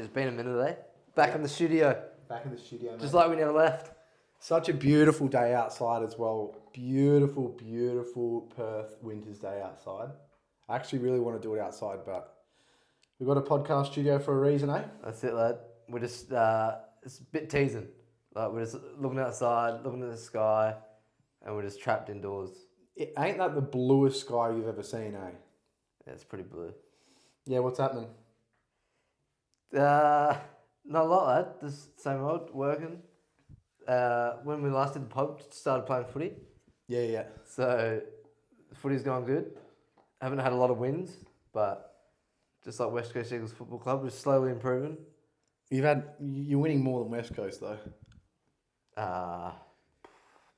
It's been a minute, eh? Back in the studio. Back in the studio, mate. Just like we never left. Such a beautiful day outside as well. Beautiful, beautiful Perth winter's day outside. I actually really want to do it outside, but we've got a podcast studio for a reason, eh? That's it, lad. We're just, it's a bit teasing. Like, we're just looking outside, looking at the sky, and we're just trapped indoors. Ain't that the bluest sky you've ever seen, eh? Yeah, it's pretty blue. Yeah, what's happening? Not a lot, lad. Just same old, working. When we last did the pod, started playing footy. Yeah. So, footy's going good. Haven't had a lot of wins, but just like West Coast Eagles Football Club, we're slowly improving. You're winning more than West Coast, though. About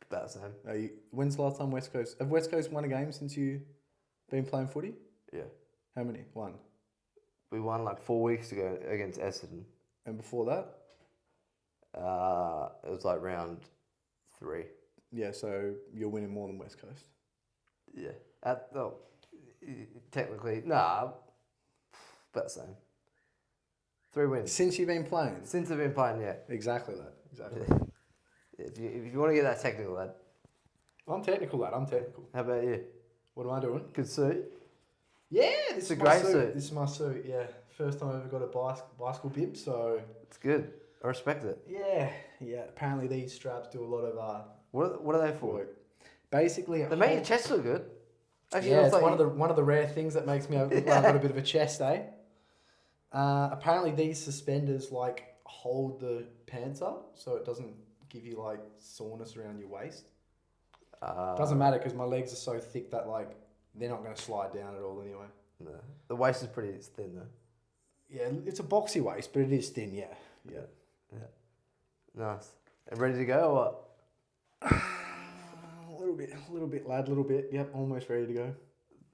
the same. When's the last time West Coast... Have West Coast won a game since you've been playing footy? Yeah. How many? One? We won like 4 weeks ago against Essendon. And before that? It was like round 3. Yeah, so you're winning more than West Coast. Yeah. Technically, about the same. 3 wins. Since you've been playing? Since I've been playing, yeah. Exactly that. Exactly. If you want to get that technical, lad. I'm technical, lad. I'm technical. How about you? What am I doing? Good suit. Yeah, this It's is a my great suit. suit. This is my suit, yeah. First time I ever got a bicycle bib, so... It's good. I respect it. Yeah. Apparently these straps do a lot of... What are they for? work. Basically... They make your chest look good. Actually, Yeah, it's like one of the rare things that makes me look like I've got a bit of a chest, eh? Apparently these suspenders, like, hold the pants up, so it doesn't give you, like, soreness around your waist. Doesn't matter, because my legs are so thick that, like, they're not going to slide down at all anyway. No. The waist is pretty thin, though. Yeah, it's a boxy waist, but it is thin, yeah. Nice. And ready to go or what? A little bit, lad, a little bit. Yep, almost ready to go.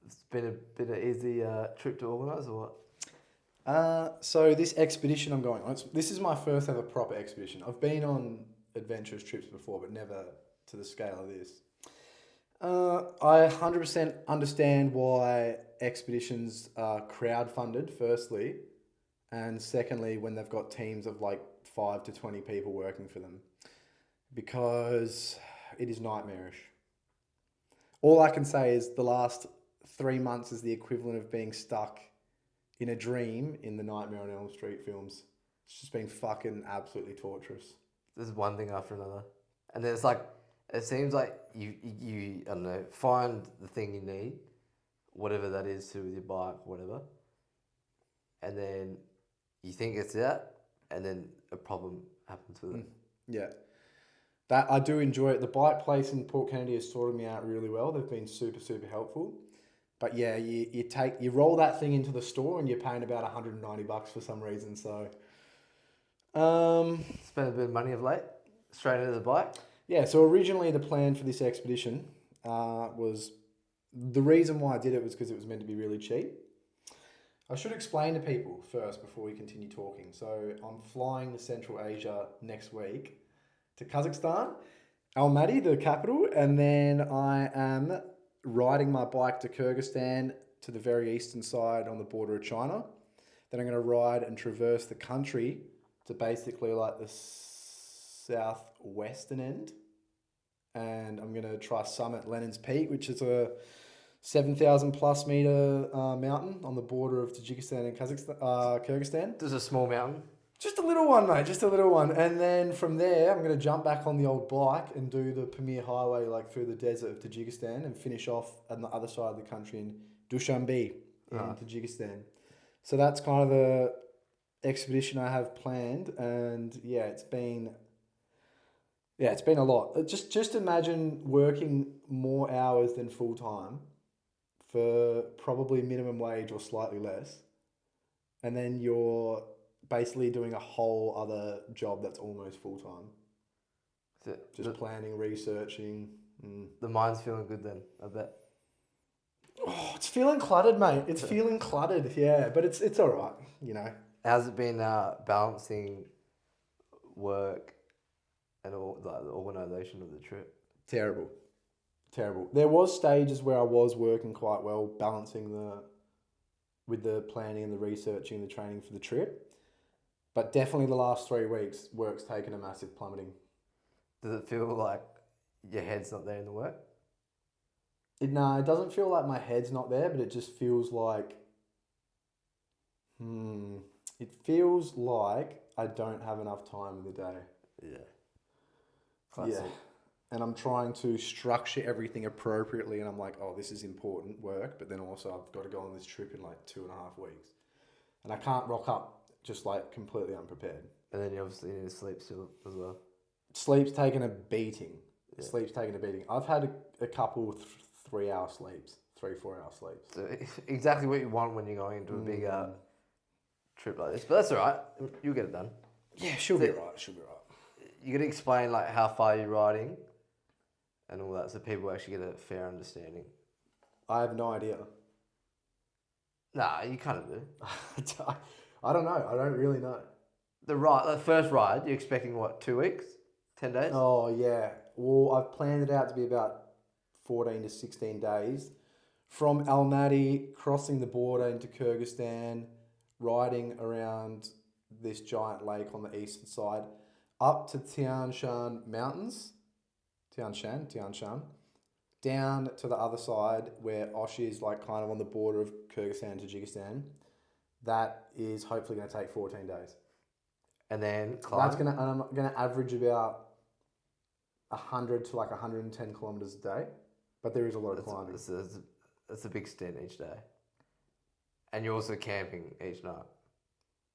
It's been a bit of easy trip to organise or what? So this expedition I'm going on, this is my first ever proper expedition. I've been on adventurous trips before, but never to the scale of this. I 100% understand why expeditions are crowdfunded, firstly, and secondly, when they've got teams of like 5 to 20 people working for them, because it is nightmarish. All I can say is the last 3 months is the equivalent of being stuck in a dream in the Nightmare on Elm Street films. It's just been fucking absolutely torturous. This is one thing after another. And then it's like, it seems like you I don't know, find the thing you need, whatever that is to with your bike, whatever. And then you think it's out, and then a problem happens with it. Yeah. That I do enjoy it. The bike place in Port Kennedy has sorted me out really well. They've been super, super helpful. But yeah, you roll that thing into the store and you're paying about $190 for some reason. So, Spent a bit of money of late, straight into the bike. Yeah. So originally the plan for this expedition was, the reason why I did it was because it was meant to be really cheap. I should explain to people first before we continue talking. So I'm flying to Central Asia next week to Kazakhstan, Almaty, the capital, and then I am riding my bike to Kyrgyzstan, to the very eastern side on the border of China. Then I'm going to ride and traverse the country to basically like the southwestern end. And I'm going to try summit Lenin's Peak, which is a 7,000 plus meter mountain on the border of Tajikistan and Kyrgyzstan. There's a small mountain. Just a little one, mate, just a little one. And then from there, I'm going to jump back on the old bike and do the Pamir Highway like through the desert of Tajikistan and finish off on the other side of the country in Dushanbe in Tajikistan. So that's kind of the expedition I have planned. And yeah, it's been a lot. Just imagine working more hours than full time for probably minimum wage or slightly less. And then you're basically doing a whole other job that's almost full time. Just planning, researching. The mind's feeling good then, I bet. Oh, it's feeling cluttered, mate. It's feeling cluttered, yeah. But it's all right, you know. How's it been balancing work and all the organisation of the trip? Terrible. There was stages where I was working quite well, balancing with the planning and the researching and the training for the trip. But definitely the last 3 weeks, work's taken a massive plummeting. Does it feel like your head's not there in the work? It doesn't feel like my head's not there, but it just feels like, it feels like I don't have enough time in the day. Yeah. Classic. Yeah. And I'm trying to structure everything appropriately, and I'm like, oh, this is important work, but then also I've got to go on this trip in like 2.5 weeks. And I can't rock up just like completely unprepared. And then you obviously need to sleep still as well. Sleep's taken a beating. Yeah. Sleep's taken a beating. I've had a couple 3-hour sleeps, 3-4 hour sleeps. So exactly what you want when you're going into a big trip like this. But that's all right. You'll get it done. Yeah, she'll be right. She'll be right. You got to explain like how far you're riding and all that so people actually get a fair understanding. I have no idea. Nah, you kind of do. I don't know. I don't really know. The first ride, you're expecting what, 2 weeks? 10 days? Oh, yeah. Well, I've planned it out to be about 14 to 16 days. From Almaty, crossing the border into Kyrgyzstan, riding around this giant lake on the eastern side, up to Tian Shan Mountains, down to the other side where Osh is like kind of on the border of Kyrgyzstan and Tajikistan. That is hopefully going to take 14 days. And then I'm going to average about 100 to like 110 kilometers a day, but there is a lot of climbing. That's a big stint each day. And you're also camping each night.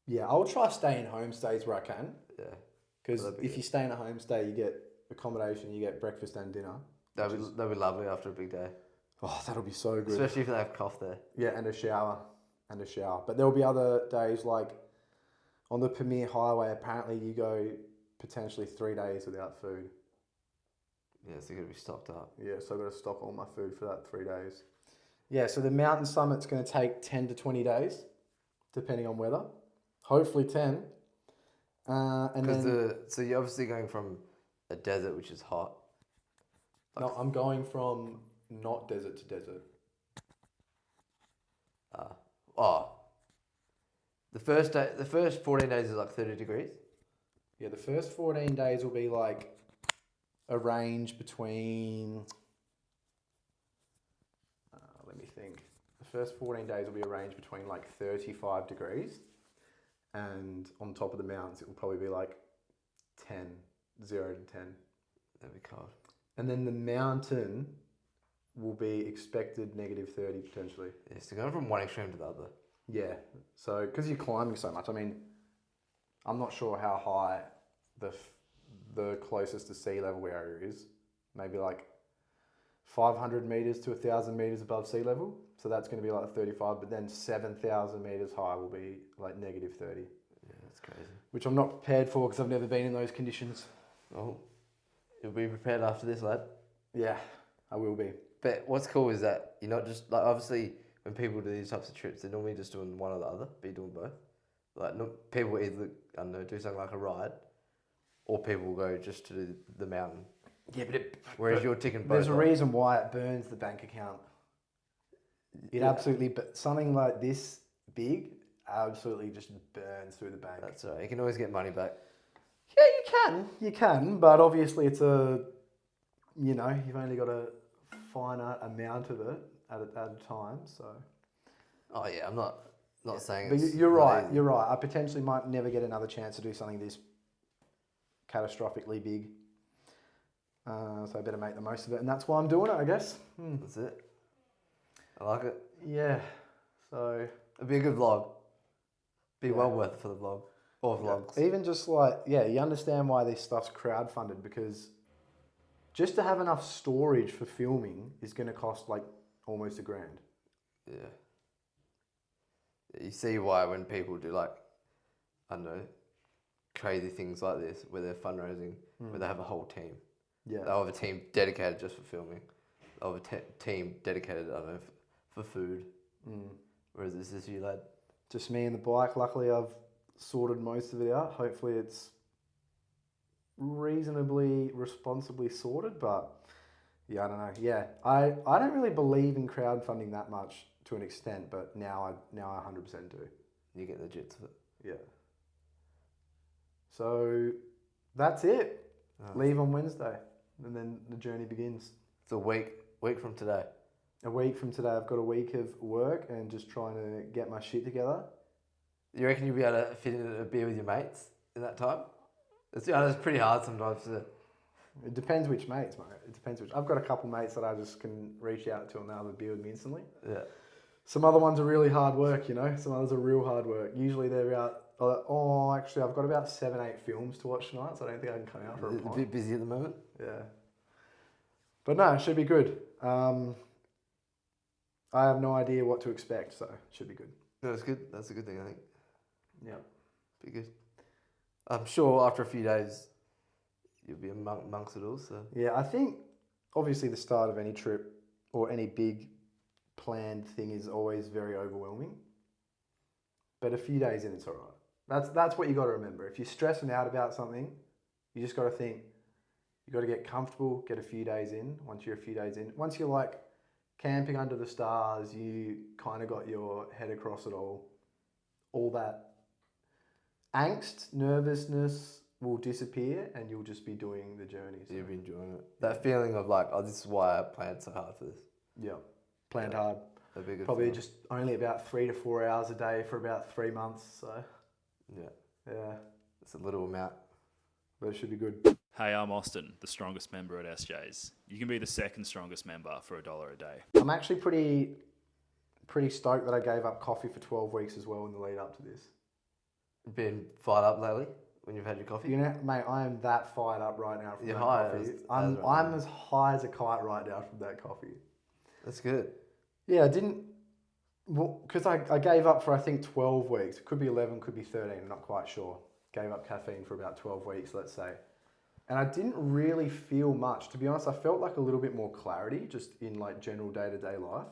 Yeah, I'll try staying homestays where I can. Yeah. Because if you stay in a homestay, you get accommodation, you get breakfast and dinner. That'd be lovely after a big day. Oh, that'll be so good. Especially if they have cough there. Yeah, and a shower. But there'll be other days like on the Pamir Highway, apparently you go potentially 3 days without food. Yeah, so you got to be stocked up. Yeah, so I've got to stock all my food for that 3 days. Yeah, so the mountain summit's going to take 10 to 20 days, depending on weather. Hopefully 10. So you're obviously going from a desert, which is hot. No, I'm going from not desert to desert. The first 14 days is like 30 degrees. Yeah, the first 14 days will be like a range between, let me think. The first 14 days will be a range between like 35 degrees. And on top of the mountains, it will probably be like 10, 0 to 10. That'd be cold. And then the mountain will be expected -30 potentially. Yeah, so going from one extreme to the other. Yeah. So, because you're climbing so much, I mean, I'm not sure how high the closest to sea level area is. Maybe like 500 meters to 1,000 meters above sea level. So that's going to be like 35, but then 7,000 meters high will be like -30. Yeah, that's crazy. Which I'm not prepared for because I've never been in those conditions. Oh, you'll be prepared after this, lad. Yeah, I will be. But what's cool is that you're not just, like, obviously when people do these types of trips, they're normally just doing one or the other, but you're doing both. Like, people either, I don't know, do something like a ride, or people will go just to the mountain. Yeah, Whereas you're ticking both. There's a reason why it burns the bank account. It absolutely, something like this big absolutely just burns through the bank. That's right. You can always get money back. Yeah, you can, but obviously it's you've only got a finite amount of it at a time, so. Oh yeah, I'm not saying but it's you're right, easy. you're right. I potentially might never get another chance to do something this catastrophically big. So I better make the most of it, and that's why I'm doing it, I guess. That's it. I like it. Yeah, so. It'd be a good vlog. Be well worth it for the vlog. Or vlogs. Even just like, you understand why this stuff's crowdfunded, because just to have enough storage for filming is going to cost like almost $1,000. Yeah. You see why when people do like, I don't know, crazy things like this, where they're fundraising, where they have a whole team. Yeah. They'll have a team dedicated just for filming. They'll have a team dedicated, I don't know, for food. Whereas this is you, lad. Just me and the bike. Luckily, I've sorted most of it out. Hopefully, it's reasonably, responsibly sorted. But yeah, I don't know. Yeah, I don't really believe in crowdfunding that much to an extent, but now I 100% do. You get the jits of it. Yeah. So that's it. Oh. Leave on Wednesday, and then the journey begins. It's a week from today. A week from today, I've got a week of work and just trying to get my shit together. You reckon you'll be able to fit in a beer with your mates in that time? It's pretty hard sometimes to... It depends which mates, mate. It depends which. I've got a couple mates that I just can reach out to and they'll have a beer with me instantly. Yeah. Some other ones are really hard work, you know. Some others are real hard work. Usually they're out... actually, I've got about 7-8 films to watch tonight, so I don't think I can come out for a pint. A bit busy at the moment? Yeah. But no, it should be good. I have no idea what to expect, so it should be good. No, that's good. That's a good thing, I think. Yeah. Be good. I'm sure after a few days, you'll be amongst it all, so... Yeah, I think obviously the start of any trip or any big planned thing is always very overwhelming. But a few days in, it's all right. That's what you got to remember. If you're stressing out about something, you just got to think, you got to get comfortable, get a few days in. Once you're a few days in, once you're like camping under the stars, you kind of got your head across it all that angst, nervousness will disappear and you'll just be doing the journey. So. You'll be enjoying it. That feeling of like, oh, this is why I planned so hard for this. Yeah, planned hard. That'd be a good Probably feeling. just only about 3 to 4 hours a day for about 3 months. So Yeah, yeah, it's a little amount. but it should be good. Hey, I'm Austin, the strongest member at SJ's. You can be the second strongest member for $1 a day. I'm actually pretty stoked that I gave up coffee for 12 weeks as well in the lead up to this. Been fired up lately when you've had your coffee? You know, mate, I am that fired up right now from You're that high coffee. as I'm as high as a kite right now from that coffee. That's good. Yeah, I didn't... Because I gave up for, I think, 12 weeks. It could be 11, could be 13, I'm not quite sure. Gave up caffeine for about 12 weeks, let's say. And I didn't really feel much. To be honest, I felt like a little bit more clarity just in like general day-to-day life.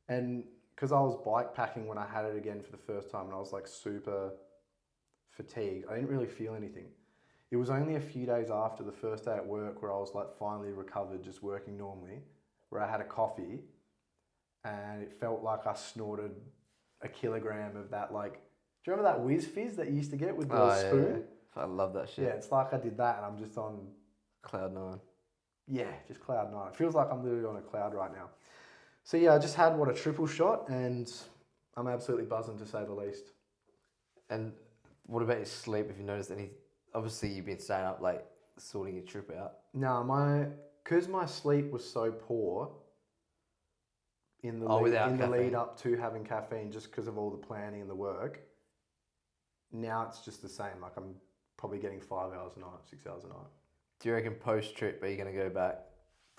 And because I was bikepacking when I had it again for the first time and I was like super fatigued, I didn't really feel anything. It was only a few days after the first day at work where I was like finally recovered, just working normally, where I had a coffee and it felt like I snorted a kilogram of that like, do you remember that whiz fizz that you used to get with the spoon? Yeah. I love that shit. Yeah, it's like I did that and I'm just on... Cloud 9. Yeah, just cloud 9. It feels like I'm literally on a cloud right now. So yeah, I just had, a triple shot and I'm absolutely buzzing to say the least. And what about your sleep? If you noticed any... Obviously, you've been staying up late sorting your trip out. No, because my sleep was so poor in the, the lead up to having caffeine, just because of all the planning and the work, now it's just the same. Like I'm probably getting 5 hours a night, 6 hours a night. Do you reckon post-trip, are you going to go back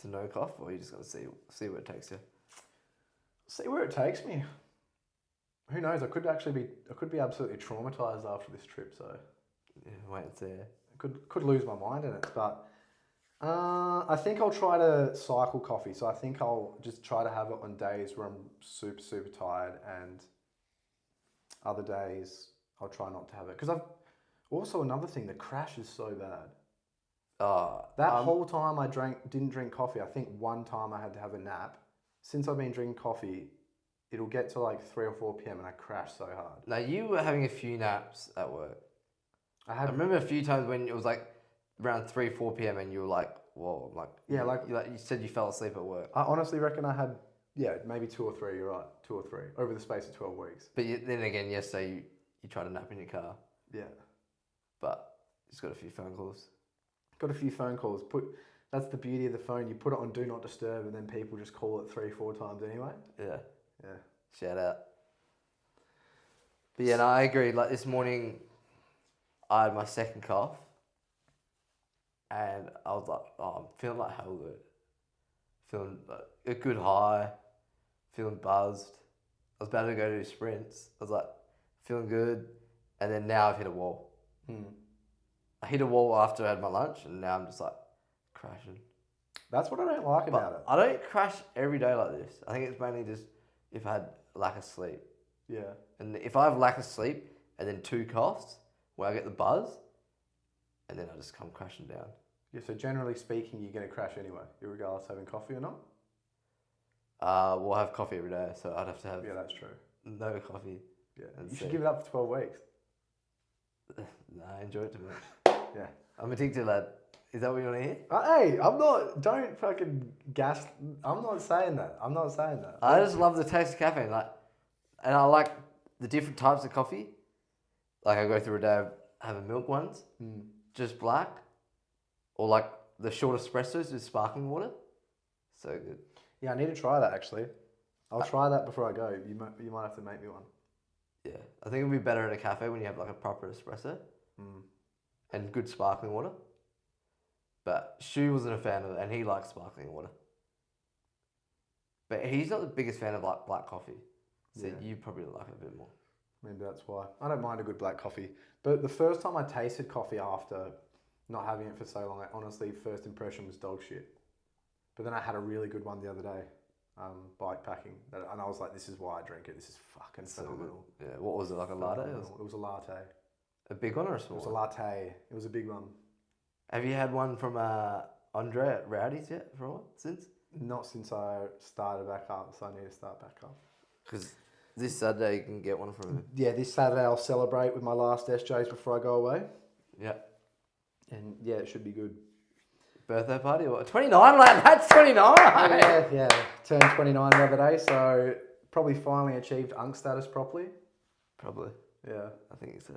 to no cough or are you just going to see where it takes you? See where it takes me. Who knows? I could be absolutely traumatized after this trip. So Yeah, wait and see. I could lose my mind in it. But I think I'll try to cycle coffee. So I think I'll just try to have it on days where I'm super, super tired, and other days I'll try not to have it. Because I've also another thing, the crash is so bad. That whole time I didn't drink coffee. I think one time I had to have a nap. Since I've been drinking coffee, it'll get to like 3 or 4 p.m. and I crash so hard. Now, you were having a few naps at work. I remember a few times when it was like around 3, 4 p.m. and you were like, whoa, like... Yeah, you said you fell asleep at work. I honestly reckon I had, maybe 2 or 3, you're right, 2 or 3, over the space of 12 weeks. But then again, yesterday you tried to nap in your car. Yeah. But just got a few phone calls. Got a few phone calls. That's the beauty of the phone. You put it on Do Not Disturb and then people just call it 3, 4 times anyway. Yeah. Yeah. Shout out. But yeah, no, I agree. Like this morning, I had my second cough. And I was like, oh, I'm feeling like hell good. Feeling like a good high. Feeling buzzed. I was about to go do sprints. I was like, feeling good. And then now I've hit a wall. I hit a wall after I had my lunch and now I'm just like crashing. That's what I don't like about it. I don't crash every day like this. I think it's mainly just if I had lack of sleep. Yeah. And if I have lack of sleep and then 2 coughs where I get the buzz and then I just come crashing down. Yeah, so generally speaking, you're going to crash anyway, regardless of having coffee or not? We'll have coffee every day, so I'd have to have Yeah, that's true. no coffee. Yeah, and you see. should give it up for 12 weeks. Nah, I enjoy it too much. Yeah. I'm addicted, lad. Is that what you want to hear? Hey, I'm not. Don't fucking gas. I'm not saying that. I'm not saying that. I just love the taste of caffeine, like, and I like the different types of coffee. Like I go through a day of having milk ones, just black, or like the short espressos with sparkling water. So good. Yeah, I need to try that actually. I'll try that before I go. You might have to make me one. Yeah, I think it'd be better at a cafe when you have like a proper espresso and good sparkling water. But Shu wasn't a fan of it, and he likes sparkling water. But he's not the biggest fan of like black coffee, so you probably like it a bit more. Maybe that's why. I don't mind a good black coffee. But the first time I tasted coffee after not having it for so long, honestly, first impression was dog shit. But then I had a really good one the other day, bikepacking, and I was like, this is why I drink it. This is fucking phenomenal. Yeah, what was it, like a latte? It was a latte. A big one or a small It was a latte. It was a big one. Have you had one from Andre at Rowdy's yet for a while, since? Not since I started back up, so I need to start back up. Because this Saturday you can get one from him. Yeah, this Saturday I'll celebrate with my last SJs before I go away. Yeah. And yeah, it should be good. Birthday party or 29, lad? That's 29! Yeah. Turned 29 the other day, so probably finally achieved UNC status properly. Probably. Yeah. I think so.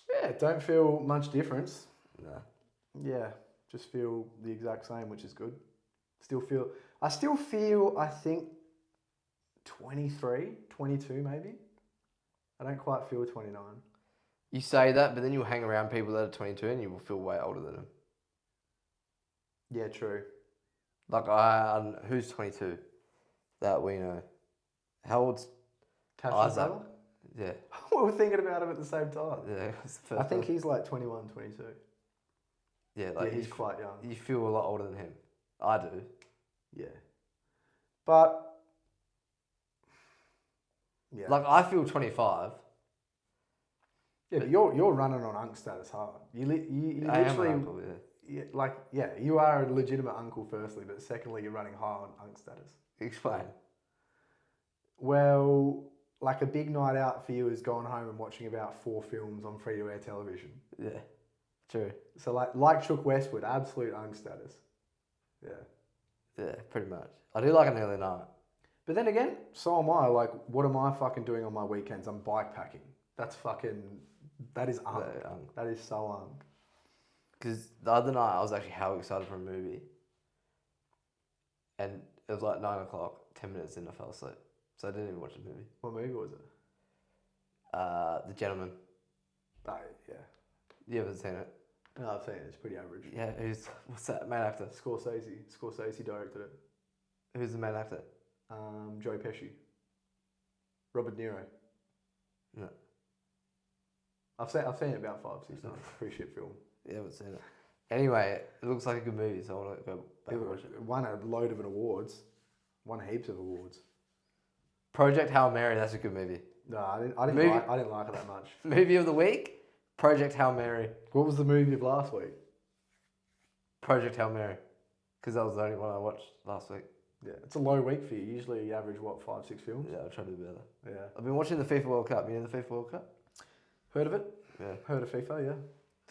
Yeah, don't feel much difference. Nah. Yeah, just feel the exact same, which is good. I still feel, I think, 23, 22 maybe. I don't quite feel 29. You say that, but then you'll hang around people that are 22 and you will feel way older than them. Yeah, true. Like, who's 22 that we know? How old's Cash's Isaac? brother? Yeah. We were thinking about him at the same time. Yeah. I think he's like 21, 22. Yeah, like Yeah, he's quite young. You feel a lot older than him. I do. Yeah. But, yeah. Like, I feel 25. Yeah, but you're running on UNC status hard. You I am literally, an uncle, yeah. you are a legitimate uncle firstly, but secondly, you're running high on UNC status. Explain. Well, like a big night out for you is going home and watching about 4 films on free-to-air television. Yeah, true. So like Chuck Westwood, absolute UNC status. Yeah. Yeah, pretty much. I do like an early night. But then again, so am I. Like, what am I fucking doing on my weekends? I'm bikepacking. That is UNC. Yeah, That is so UNC. Because the other night I was actually hell excited for a movie. And it was like 9 o'clock, 10 minutes in, I fell asleep. So I didn't even watch the movie. What movie was it? The Gentleman. Oh, yeah. You haven't seen it? No, I've seen it. It's pretty average. Yeah, what's that main actor? Scorsese directed it. Who's the main actor? Joe Pesci. Robert De Niro. No. I've seen it about 5-6 times. Pretty shit film. You haven't seen it. Anyway, it looks like a good movie, so I want to go back and watch it. It won a load of awards. Won heaps of awards. Project Hail Mary, that's a good movie. No, I didn't like it that much. Movie of the week? Project Hail Mary. What was the movie of last week? Project Hail Mary. Because that was the only one I watched last week. Yeah, it's a low week for you. Usually you average, 5-6 films? Yeah, I'll try to do better. Yeah. I've been watching the FIFA World Cup. You know the FIFA World Cup? Heard of it? Yeah. Heard of FIFA, yeah.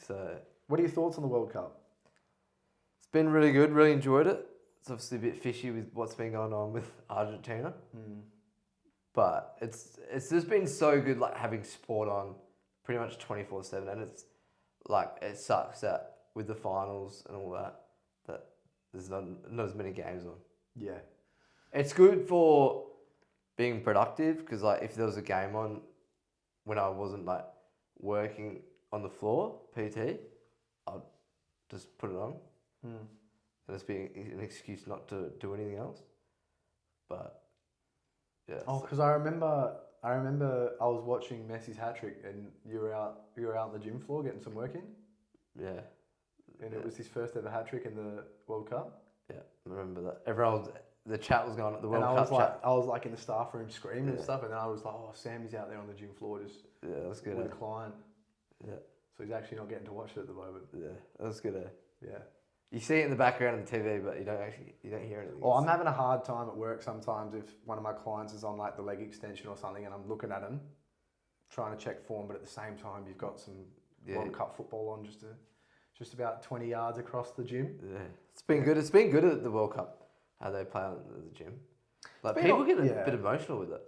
So, What are your thoughts on the World Cup? it's been really good. Really enjoyed it. It's obviously a bit fishy with what's been going on with Argentina. But it's just been so good, like having sport on pretty much 24/7, and it's like it sucks that with the finals and all that there's not as many games on. Yeah. It's good for being productive because like if there was a game on when I wasn't like working on the floor, PT, I'd just put it on, and it's being an excuse not to do anything else. But yeah. Oh, because I remember I was watching Messi's hat trick, and you were out on the gym floor getting some work in. Yeah. And it was his first ever hat trick in the World Cup. Yeah, I remember that. The chat was going on, the World and Cup chat. I was like in the staff room screaming and stuff, and then I was like, oh, Sammy's out there on the gym floor just Yeah, that's good. with a client. Yeah. So he's actually not getting to watch it at the moment. Yeah, that's good. Yeah. You see it in the background on the TV, but you don't hear anything. Well, I'm having a hard time at work sometimes if one of my clients is on like the leg extension or something, and I'm looking at him, trying to check form, but at the same time you've got some Yeah. World Cup football on just about 20 yards across the gym. Yeah, it's been good. It's been good at the World Cup how they play at the gym. Like been people al- get a yeah. bit emotional with it.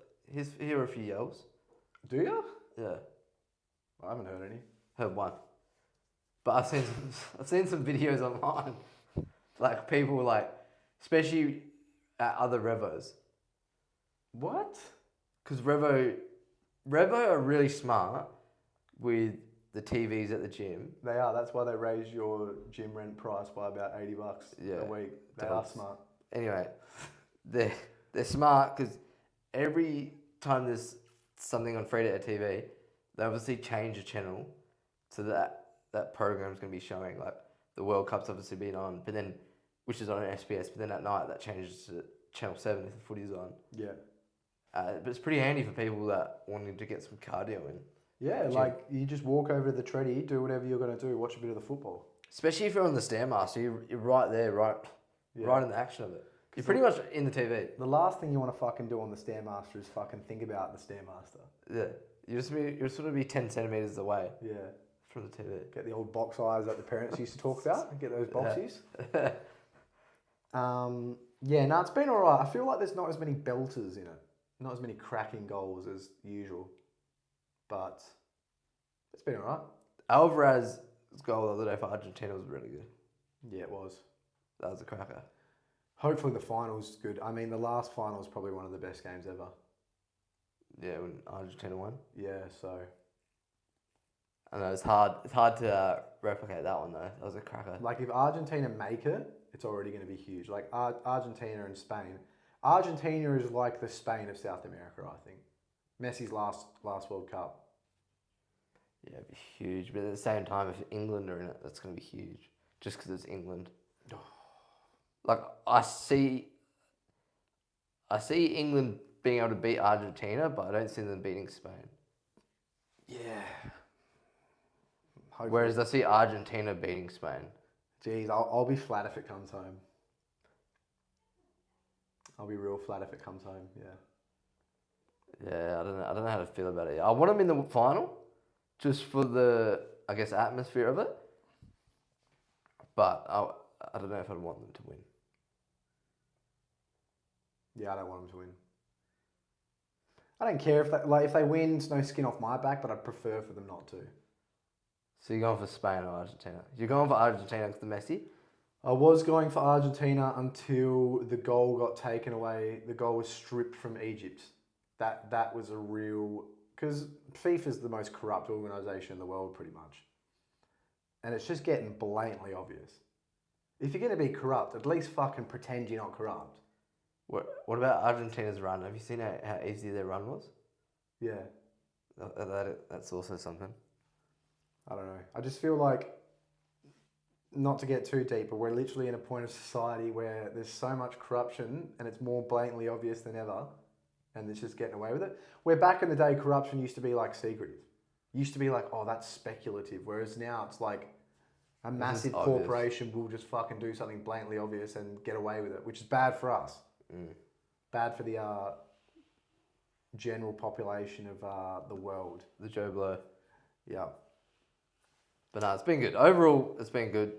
Here are a few yells. Do you? Yeah, I haven't heard any. heard one, but I've seen some videos online, like people like, especially at other revos, What? because Revo are really smart with the TVs at the gym. They are. That's why they raised your gym rent price by about $80 Yeah, a week. They dogs. are smart. Anyway, they're smart because every time there's something on free to air TV, they obviously change the channel so that program's going to be showing. Like the World Cup's obviously been on, but then which is on SBS, but then at night that changes to Channel 7 if the footy's on. Yeah. But it's pretty handy for people that wanting to get some cardio in. Yeah, like you just walk over to the treadie, do whatever you're going to do, watch a bit of the football. Especially if you're on the Stairmaster, you're right there, right in the action of it. You're pretty much in the TV. The last thing you want to fucking do on the Stairmaster is fucking think about the Stairmaster. Yeah, you sort of be 10 centimeters away Yeah. from the TV. Get the old box eyes that the parents used to talk about and get those boxies. Yeah, no, it's been alright. I feel like there's not as many belters in it. Not as many cracking goals as usual. But it's been alright. Alvarez's goal the other day for Argentina was really good. Yeah, it was. That was a cracker. Hopefully the final's good. I mean, the last final was probably one of the best games ever. Yeah, when Argentina won. Yeah, so... I know, it's hard to replicate that one though. That was a cracker. Like, if Argentina make it, it's already going to be huge. Like, Argentina and Spain. Argentina is like the Spain of South America, I think. Messi's last World Cup. Yeah, it'd be huge. But at the same time, if England are in it, that's going to be huge. Just because it's England. Like, I see England being able to beat Argentina, but I don't see them beating Spain. Yeah. Hopefully. Whereas I see Argentina beating Spain. Jeez, I'll be flat if it comes home. I'll be real flat if it comes home, yeah. Yeah, I don't know how to feel about it. I want them in the final, just for the, I guess, atmosphere of it. But I don't know if I'd want them to win. Yeah, I don't want them to win. I don't care if they win, it's no skin off my back, but I'd prefer for them not to. So you're going for Spain or Argentina? You're going for Argentina because of Messi? I was going for Argentina until the goal got taken away. The goal was stripped from Egypt. That was a real... Because FIFA's the most corrupt organisation in the world, pretty much. And it's just getting blatantly obvious. If you're going to be corrupt, at least fucking pretend you're not corrupt. What about Argentina's run? Have you seen how easy their run was? Yeah. That's also something. I don't know. I just feel like, not to get too deep, but we're literally in a point of society where there's so much corruption and it's more blatantly obvious than ever, and it's just getting away with it. Where back in the day, corruption used to be like secretive. Used to be like, oh, that's speculative. Whereas now it's like a massive corporation will just fucking do something blatantly obvious and get away with it, which is bad for us. Bad for the general population of the world. The Joe Blow. Yeah. But no, it's been good. Overall, it's been good.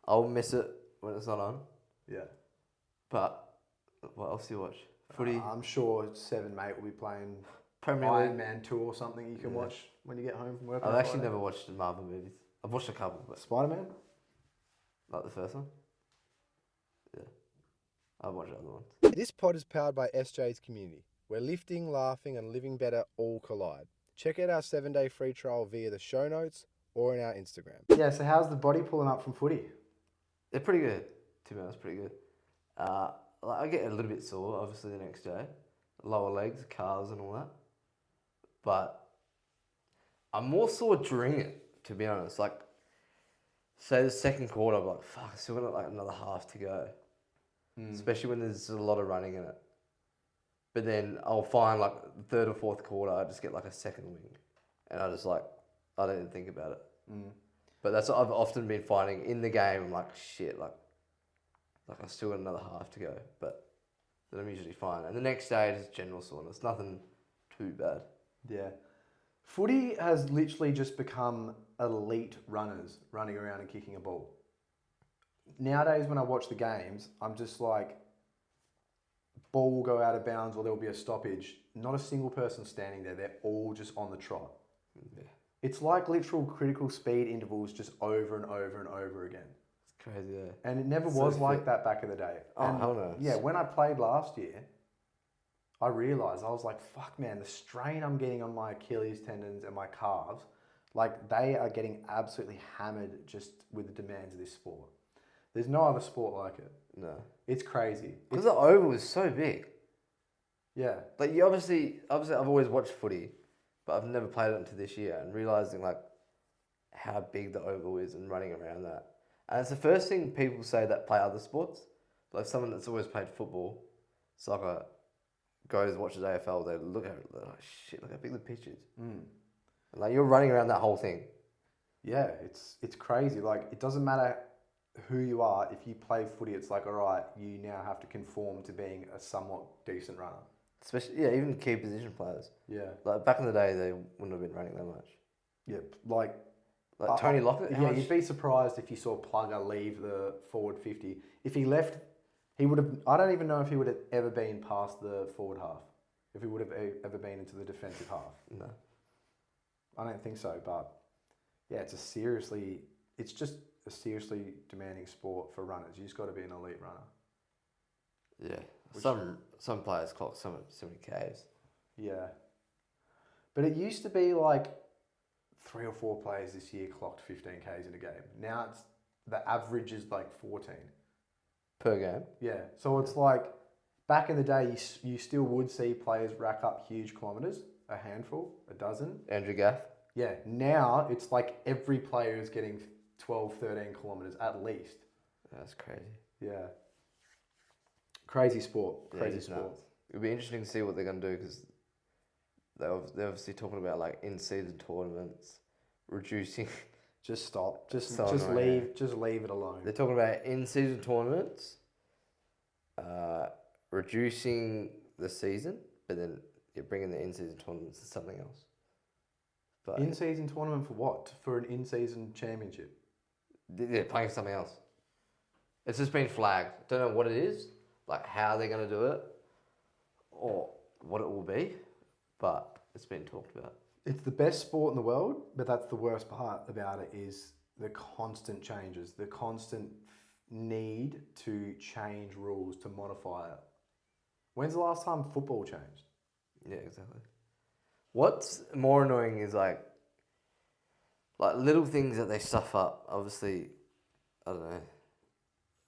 I'll miss it when it's not on. Yeah. But what else do you watch? Footy? I'm sure Seven Mate will be playing Premier Iron League. Man 2 or something you can watch when you get home from work. I've actually never watched the Marvel movies. I've watched a couple, but Spider-Man? like the first one. Yeah. I've watched other ones. This pod is powered by SJ's Community, where lifting, laughing and living better all collide. Check out our 7-day free trial via the show notes or in our Instagram. Yeah, so how's the body pulling up from footy? They're pretty good. To be honest, pretty good. I get a little bit sore, obviously, the next day. Lower legs, calves and all that. But I'm more sore during it, to be honest. Like, say the second quarter, I'm like, fuck, I still got like another half to go. Especially when there's a lot of running in it. But then I'll find like the third or fourth quarter, I just get like a second wing. And I just like, I don't even think about it. But that's what I've often been finding in the game. I'm like, shit, like I still got another half to go. But then I'm usually fine. And the next day, it's general soreness. Nothing too bad. Yeah. Footy has literally just become elite runners running around and kicking a ball. Nowadays, when I watch the games, I'm just like, ball will go out of bounds or there'll be a stoppage. Not a single person standing there. They're all just on the trot. Yeah. It's like literal critical speed intervals just over and over and over again. It's crazy, yeah. And it never So was like fit. that back in the day. Oh, And hell no. yeah, when I played last year, I realised, I was like, fuck man, the strain I'm getting on my Achilles tendons and my calves, like they are getting absolutely hammered just with the demands of this sport. There's no other sport like it. No. It's crazy. Because the oval is so big. Yeah. Like, you obviously, I've always watched footy, but I've never played it until this year, and realising, like, how big the oval is and running around that. And it's the first thing people say that play other sports. Like, someone that's always played football, soccer, goes, watches AFL, they look at it, they're like, shit, look how big the pitch is. Mm. And, like, you're running around that whole thing. Yeah, it's crazy. Like, it doesn't matter who you are. If you play footy, it's like, all right, you now have to conform to being a somewhat decent runner. Especially, yeah, even key position players. Yeah. Like, back in the day, they wouldn't have been running that much. Yeah, like Tony Lockett? Yeah, you'd be surprised if you saw Plugger leave the forward 50. If he left, he would have, I don't even know if he would have ever been past the forward half. If he would have ever been into the defensive half. No. I don't think so, but yeah, it's just a seriously demanding sport for runners. You just got to be an elite runner. Yeah. Which- Some players clock so many Ks. Yeah. But it used to be like 3 or 4 players this year clocked 15 Ks in a game. Now it's the average is like 14. Per game? Yeah. So it's like back in the day, you still would see players rack up huge kilometres, a handful, a dozen. Andrew Gaff? Yeah. Now it's like every player is getting 12, 13 kilometres at least. That's crazy. Yeah. Crazy sport. Yeah, Crazy it's sport. nuts. It'll be interesting to see what they're going to do, because they're obviously talking about, like, in-season tournaments, reducing... Just stop. Just So just annoying, leave. Just leave it alone. They're talking about in-season tournaments, reducing the season, but then you're bringing the in-season tournaments to something else. But In-season tournament for what? For an in-season championship? they're playing something else. It's just been flagged. Don't know what it is, like how they're going to do it, or what it will be, but it's been talked about. It's the best sport in the world, but that's the worst part about it is the constant changes, the constant need to change rules, to modify it. When's the last time football changed? Yeah, exactly. What's more annoying is like little things that they stuff up. Obviously, I don't know,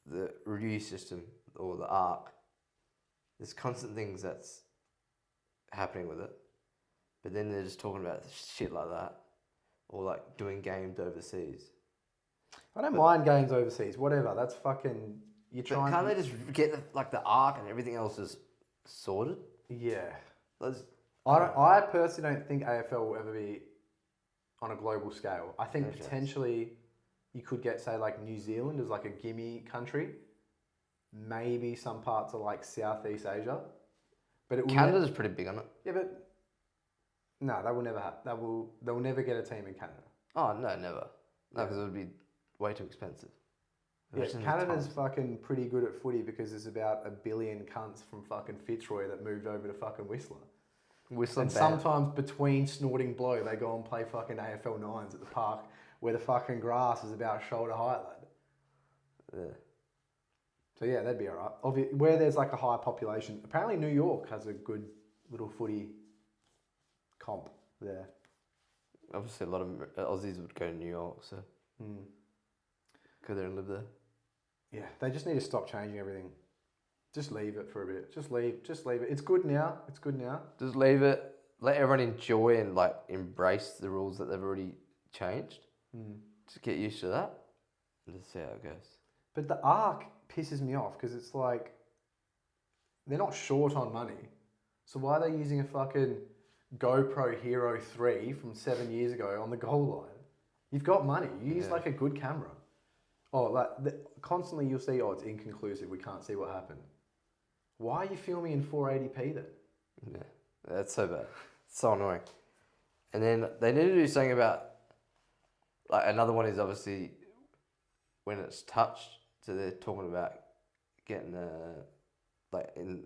the review system or the arc. There's constant things that's happening with it. But then they're just talking about shit like that, or like doing games overseas. I don't mind games overseas, whatever. That's fucking. You're But trying. can't they just get the arc and everything else is sorted? Yeah. Let's, I personally don't think AFL will ever be on a global scale. I think No chance. potentially you could get, say, like New Zealand as like a gimme country. Maybe some parts of like Southeast Asia. But it will Canada's pretty big on it. yeah, but no, that will never happen. They'll never get a team in Canada. Oh no, never. No, because it would be way too expensive. Yeah, Imagine the Canada's tons. fucking pretty good at footy because there's about 1 billion cunts from fucking Fitzroy that moved over to fucking Whistler. Whistling And band. sometimes between snorting blow, they go and play fucking AFL 9s at the park where the fucking grass is about shoulder height, lad. Yeah. So yeah, that'd be alright. Where there's like a high population. Apparently New York has a good little footy comp there. Obviously, a lot of Aussies would go to New York, so go there and live there. Yeah, they just need to stop changing everything. Just leave it for a bit. Just leave it. It's good now. Just leave it. Let everyone enjoy and like embrace the rules that they've already changed. Just get used to that and just see how it goes. But the arc pisses me off because it's like they're not short on money. So why are they using a fucking GoPro Hero 3 from 7 years ago on the goal line? You've got money. You use like a good camera. Oh, like constantly you'll see, oh, it's inconclusive. We can't see what happened. Why are you filming in 480p then? Yeah, that's so bad. It's so annoying. And then they need to do something about, like, another one is obviously when it's touched. So they're talking about getting like in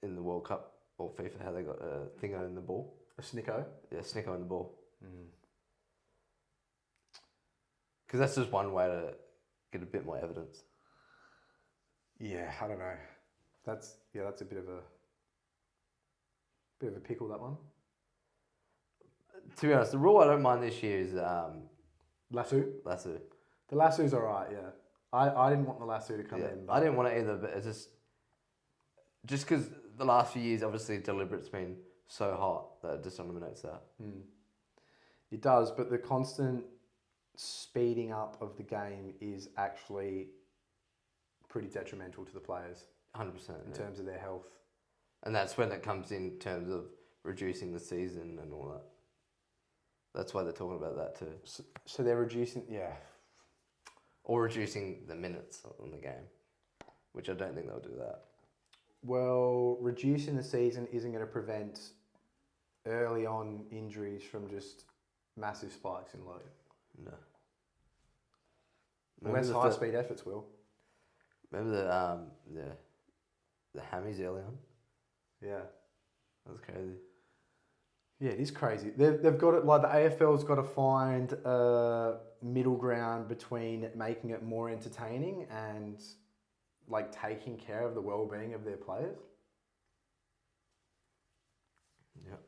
the World Cup or FIFA, how they got a thing in the ball. A snicko? Yeah, snicko in the ball. Because that's just one way to get a bit more evidence. Yeah, I don't know. That's a bit of a pickle, that one. To be honest, the rule I don't mind this year is Lasso? lasso. The lasso's alright, yeah. I didn't want the lasso to come in. But I didn't want it either, but it's just because the last few years, obviously, deliberate's been so hot that it just eliminates that. It does, but the constant speeding up of the game is actually pretty detrimental to the players 100%. in terms of their health. And that's when it comes in terms of reducing the season and all that. That's why they're talking about that too. So they're reducing, yeah. Or reducing the minutes on the game, which I don't think they'll do that. Well, reducing the season isn't going to prevent early on injuries from just massive spikes in load. No. Unless high-speed efforts will. Remember the hammies early on? Yeah. That was crazy. Yeah, it is crazy. They've got it, like the AFL's got to find a middle ground between making it more entertaining and like taking care of the well-being of their players. Yep.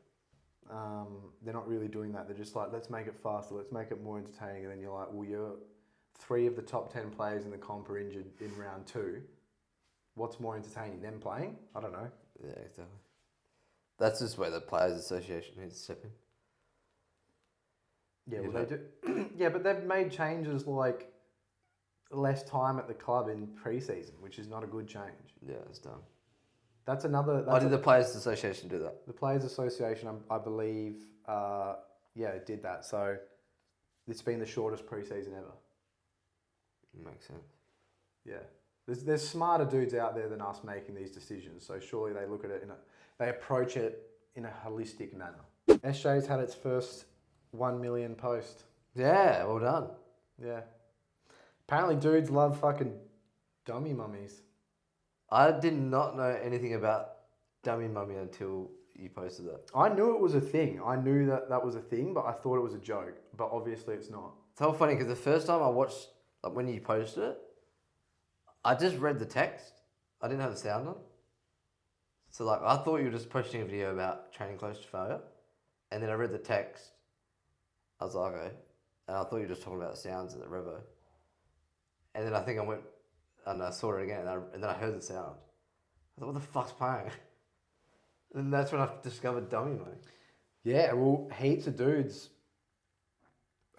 They're not really doing that. They're just like, let's make it faster, let's make it more entertaining. And then you're like, well, you're 3 of the top 10 players in the comp are injured in round 2. What's more entertaining, them playing? I don't know. Yeah, exactly. That's just where the Players Association needs to step in. Yeah, well, they do. Yeah, but they've made changes like less time at the club in pre-season, which is not a good change. Yeah, it's done. That's another. Why did the Players Association do that? The Players Association, I believe, it did that. So it's been the shortest pre-season ever. Makes sense. Yeah, there's smarter dudes out there than us making these decisions. So surely they look at it they approach it in a holistic manner. SJ's had its first 1 million post. Yeah, well done. Yeah. Apparently dudes love fucking dummy mummies. I did not know anything about dummy mummy until you posted that. I knew it was a thing. I knew that was a thing, but I thought it was a joke. But obviously it's not. It's so funny because the first time I watched, like when you posted it, I just read the text. I didn't have the sound on. So like I thought you were just posting a video about training close to failure. And then I read the text. I was like, okay. And I thought you were just talking about the sounds of the Revo. And then I think I went and I saw it again and then I heard the sound. I thought, what the fuck's playing? And that's when I discovered dummy mummy. Yeah, well, heaps of dudes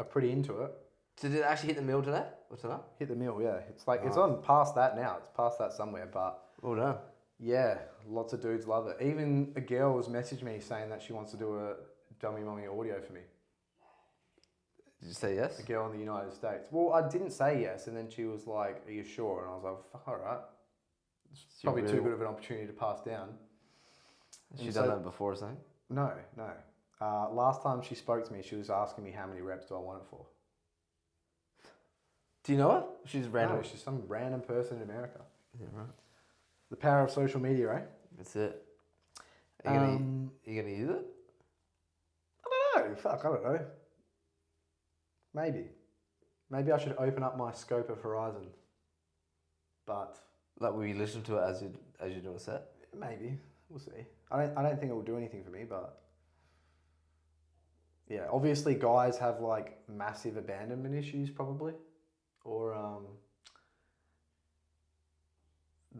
are pretty into it. So did it actually hit the mill today? Or tonight? Hit the mill, yeah. It's like, it's on past that now. It's past that somewhere, but... Well done. Yeah, lots of dudes love it. Even a girl has messaged me saying that she wants to do a dummy mummy audio for me. Did you say yes? A girl in the United States. Well, I didn't say yes, and then she was like, are you sure? And I was like, fuck, all right. It's probably too good of an opportunity to pass down. Has she done that before or something? No. Last time she spoke to me, she was asking me how many reps do I want it for. Do you know her? She's random. No, she's some random person in America. Yeah, right. The power of social media, right? That's it. Are you gonna use it? I don't know. Fuck, I don't know. Maybe I should open up my scope of horizon. But Like, will you listen to it as you do a set? maybe we'll see. I don't think it will do anything for me, but yeah, obviously guys have like massive abandonment issues probably, or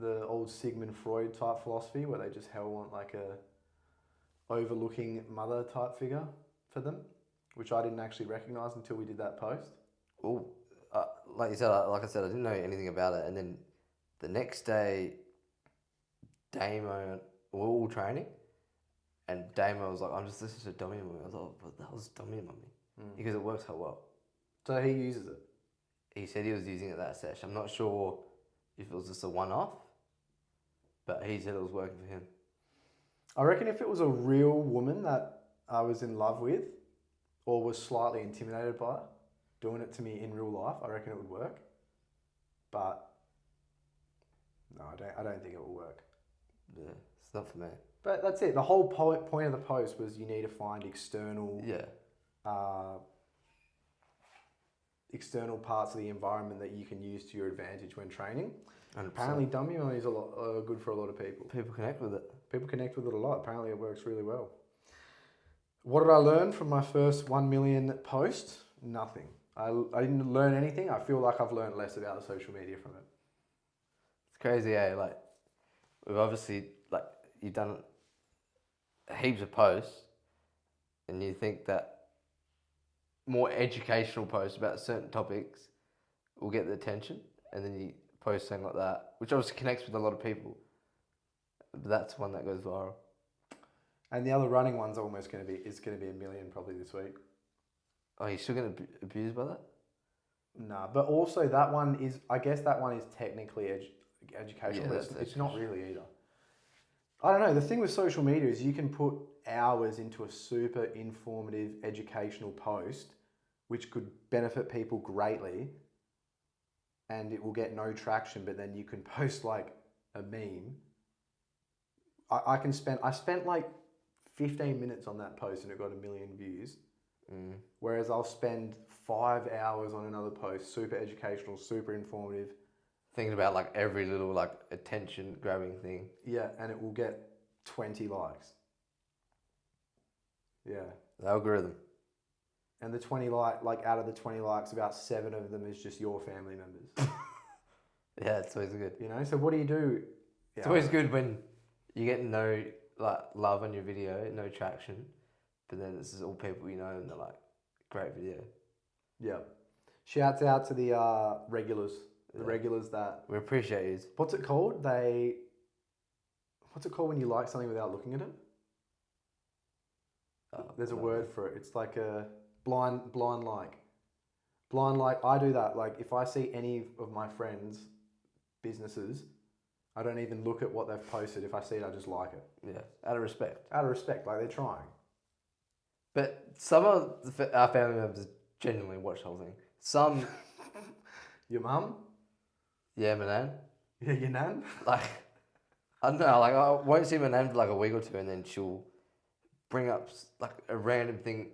the old Sigmund Freud type philosophy where they just hell want like a overlooking mother type figure for them, which I didn't actually recognise until we did that post. Oh, like I said, I didn't know anything about it, and then the next day, Damo, we were all training, and Damo was like, "I'm just listening to dummy mummy." I was like, "But that was dummy mummy," because it works so well. So he uses it. He said he was using it that session. I'm not sure if it was just a one-off, but he said it was working for him. I reckon if it was a real woman that I was in love with, or was slightly intimidated by it, doing it to me in real life, I reckon it would work. But no, I don't think it will work. Yeah, it's not for me. But that's it. The whole point of the post was you need to find external external parts of the environment that you can use to your advantage when training. And apparently dummy money is a lot good for a lot of people. People connect with it. People connect with it a lot. Apparently it works really well. What did I learn from my first 1 million post? Nothing. I didn't learn anything. I feel like I've learned less about the social media from it. It's crazy, eh? Like, we've obviously, like, you've done heaps of posts, and you think that more educational posts about certain topics will get the attention, and then you post something like that, which obviously connects with a lot of people. But that's one that goes viral. And the other running one's almost going to be 1 million probably this week. Oh, you're still getting abused by that? Nah, but also that one is, I guess that one is technically educational, Yeah, but it's not really either. I don't know, the thing with social media is you can put hours into a super informative educational post, which could benefit people greatly, and it will get no traction, but then you can post like a meme. I spent like 15 minutes on that post and it got 1 million views. Whereas I'll spend 5 hours on another post, super educational, super informative. Thinking about like every little like attention grabbing thing. Yeah, and it will get 20 likes. Yeah. The algorithm. And the 20 like out of the 20 likes, about 7 of them is just your family members. Yeah, it's always good. You know, so what do you do? It's always good when you get no like love on your video, no traction, but then this is all people you know and they're like, great video. Yeah. Shouts out to the regulars. The regulars that... We appreciate you. What's it called? What's it called when you like something without looking at it? There's a word for it. It's like a blind like. Blind like, I do that. Like if I see any of my friends' businesses, I don't even look at what they've posted. If I see it, I just like it. Yeah, out of respect. Out of respect, like they're trying. But some of our family members genuinely watch the whole thing. Some... Your mum? Yeah, my nan. Yeah, your nan? Like, I don't know, like I won't see my nan for like a week or two and then she'll bring up like a random thing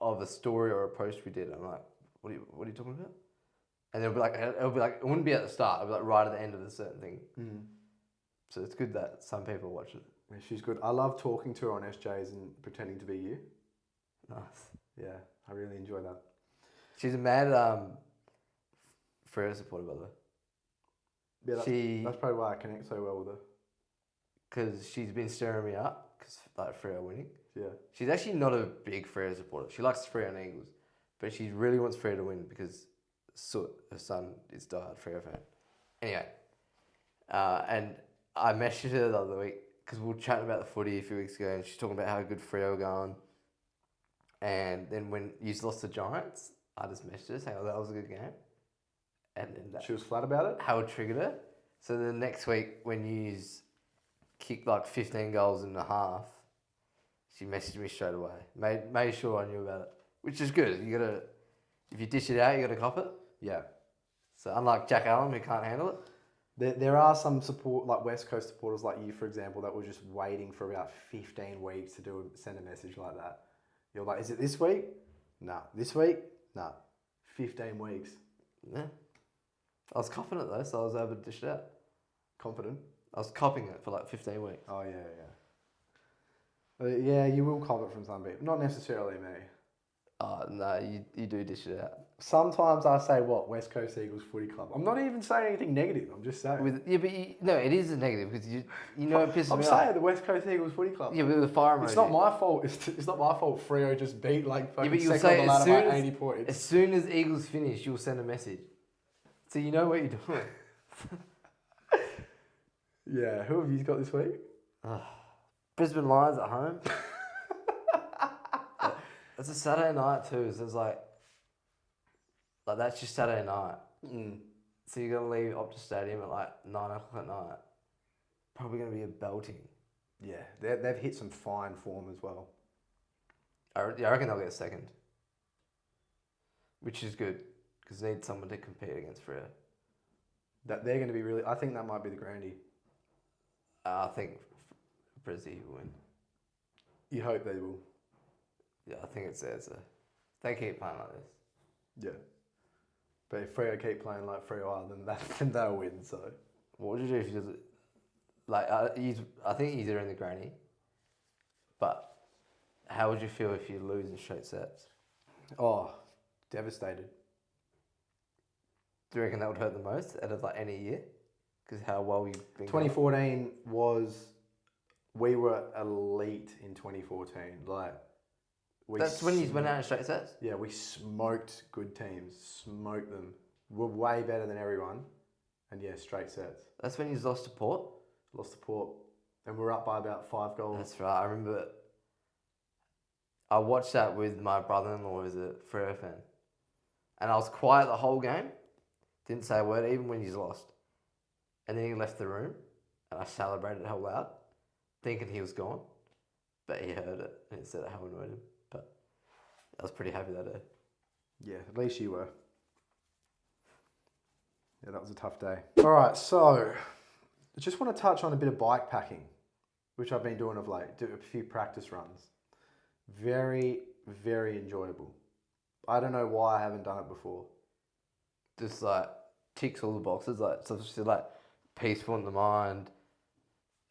of a story or a post we did. I'm like, what are you talking about? And it'll be like, it wouldn't be at the start, it'll be like right at the end of a certain thing. So it's good that some people watch it. Yeah, she's good. I love talking to her on SJs and pretending to be you. Nice. Yeah, I really enjoy that. She's a mad Freo supporter, by the way. Yeah, that's probably why I connect so well with her. Because she's been stirring me up, because like Freo winning. Yeah. She's actually not a big Freo supporter. She likes Freo and Eagles, but she really wants Freo to win because Soot, her son, is diehard Freo fan. Anyway, and I messaged her the other week because we were chatting about the footy a few weeks ago, and she's talking about how good Freo are going. And then when you lost the Giants, I just messaged her saying, "Oh, that was a good game." And then She was flat about it? how it triggered her. So the next week, when you kicked like 15 goals in a half, she messaged me straight away. Made sure I knew about it, which is good. You gotta, if you dish it out, you gotta cop it. Yeah. So unlike Jack Allen, who can't handle it. There are some support, like West Coast supporters like you, for example, that were just waiting for about 15 weeks to send a message like that. You're like, is it this week? Nah. This week? Nah. 15 weeks. Yeah. I was copping it though, so I was able to dish it out. Confident? I was copping it for like 15 weeks. Oh, yeah. Yeah, you will cop it from some people. Not necessarily me. Oh, no, you do dish it out. Sometimes I say, West Coast Eagles Footy Club. I'm not even saying anything negative. I'm just saying. No, it is a negative because you know it pisses me off. I'm saying the West Coast Eagles Footy Club. Yeah, but the fire emoji. It's not my fault. It's not my fault. Freo just beat like fucking but you'll second on the ladder by 80 points. As soon as Eagles finish, you'll send a message. So you know what you're doing. Yeah, who have you got this week? Brisbane Lions at home. It's a Saturday night too, so it's like that's just Saturday night. So you're gonna leave Optus Stadium at like 9 o'clock at night. Probably gonna be a belting. Yeah, they've hit some fine form as well. I reckon they'll get second. which is good because they need someone to compete against Freo. That they're going to be really. I think that might be the Grandy. I think Brizzy will win. You hope they will. Yeah, I think it's theirs. They keep playing like this. Yeah. But if Freo keep playing like Freo are, then they'll win. So. What would you do if you just like? I think he's in the granny. But how would you feel if you lose in straight sets? Oh, devastated. Do you reckon that would hurt the most out of like any year? Because how well you've been. 2014 we were elite in 2014. Like. That's when you went out in straight sets? Yeah, we smoked good teams. Smoked them. We're way better than everyone. And yeah, straight sets. That's when you lost to Port? Lost to Port. And we're up by about 5 goals. That's right. I remember I watched that with my brother-in-law who's a Freo fan. And I was quiet the whole game. Didn't say a word, even when you lost. And then he left the room. And I celebrated how loud, thinking he was gone. But he heard it. And he said how annoyed him. But I was pretty happy that day. Yeah, at least you were. Yeah, that was a tough day. All right, so I just want to touch on a bit of bike packing, which I've been doing of late. Do a few practice runs. Very, very enjoyable. I don't know why I haven't done it before. Just like ticks all the boxes. Like it's obviously like peaceful in the mind.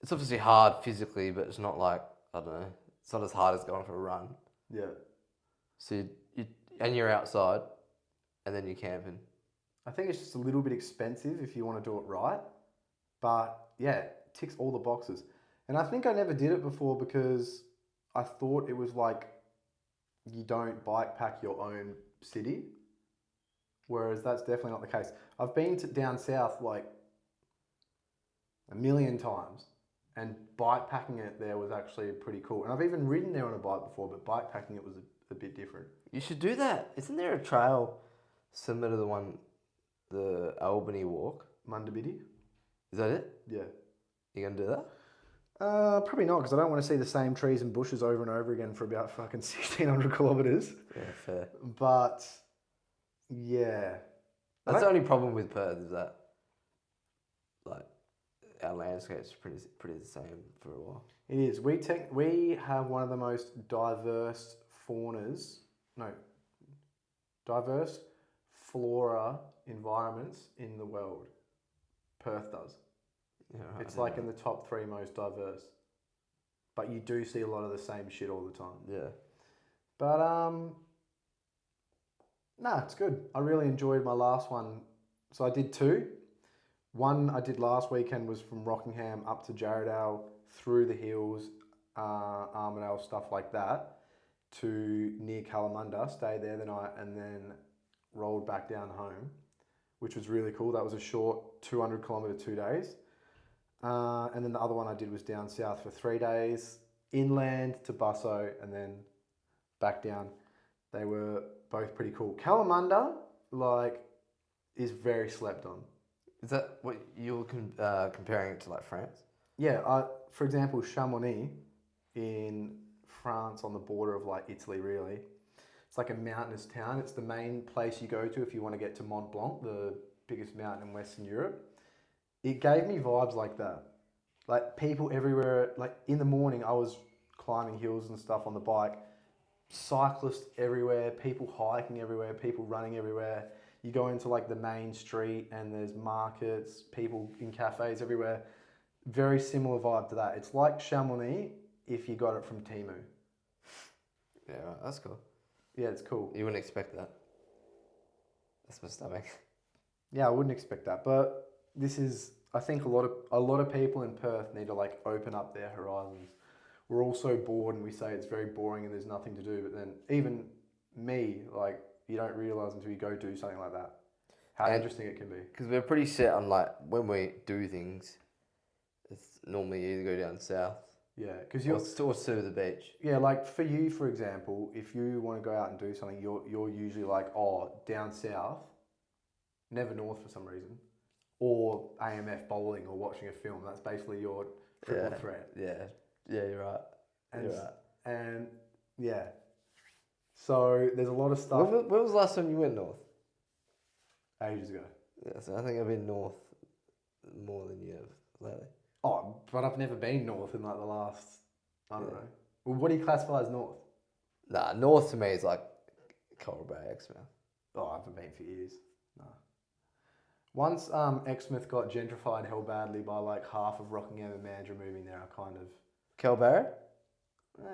It's obviously hard physically, but it's not like, I don't know, it's not as hard as going for a run. Yeah. So you're outside, and then you're camping. I think it's just a little bit expensive if you want to do it right. But yeah, it ticks all the boxes. And I think I never did it before because I thought it was like you don't bike pack your own city. Whereas that's definitely not the case. I've been down south like a million times. And bike packing it there was actually pretty cool. And I've even ridden there on a bike before, but bike packing it was a bit different. You should do that. Isn't there a trail similar to the Albany walk? Mundabiddy? Is that it? Yeah. You gonna do that? Probably not, because I don't want to see the same trees and bushes over and over again for about fucking 1,600 kilometres. Yeah, fair. But, yeah. That's the only problem with Perth is that, like, our landscape's pretty the same for a while. It is. We have one of the most diverse diverse flora environments in the world. Perth does. Yeah, right, it's like in the top 3 most diverse. But you do see a lot of the same shit all the time. Yeah. But, it's good. I really enjoyed my last one. So I did 2. One I did last weekend was from Rockingham up to Jarrahdale, through the hills, Armidale, stuff like that, to near Kalamunda, stayed there the night, and then rolled back down home, which was really cool. That was a short 200 kilometre 2 days. And then the other one I did was down south for 3 days, inland to Busso, and then back down. They were both pretty cool. Kalamunda, is very slept on. Is that what you're comparing it to, like France? Yeah, for example, Chamonix in France on the border of like Italy, really. It's like a mountainous town. It's the main place you go to if you want to get to Mont Blanc, the biggest mountain in Western Europe. It gave me vibes like that. Like people everywhere, like in the morning I was climbing hills and stuff on the bike. Cyclists everywhere, people hiking everywhere, people running everywhere. You go into like the main street and there's markets, people in cafes everywhere. Very similar vibe to that. It's like Chamonix if you got it from Temu. Yeah, right, that's cool. Yeah, it's cool. You wouldn't expect that. That's my stomach. Yeah, I wouldn't expect that. But this is, I think a lot of people in Perth need to like open up their horizons. We're all so bored and we say it's very boring and there's nothing to do. But then even me, like, you don't realise until you go do something like that how interesting it can be. Because we're pretty set on like when we do things, it's normally you either go down south. Yeah, because you're still to the beach. Yeah, like for you, for example, if you want to go out and do something, you're usually like, down south, never north for some reason, or AMF bowling or watching a film. That's basically your triple threat. Yeah, you're right. And yeah, So there's a lot of stuff. When was the last time you went north? Ages ago. Yeah, so I think I've been north more than you have lately. Oh, but I've never been north in like the last, I don't know. Well, what do you classify as north? Nah, north to me is like Coral Bay, Exmouth. Oh, I haven't been for years. No. Once Exmouth got gentrified hell badly by like half of Rockingham and Mandurah moving there, I kind of... Calbarry?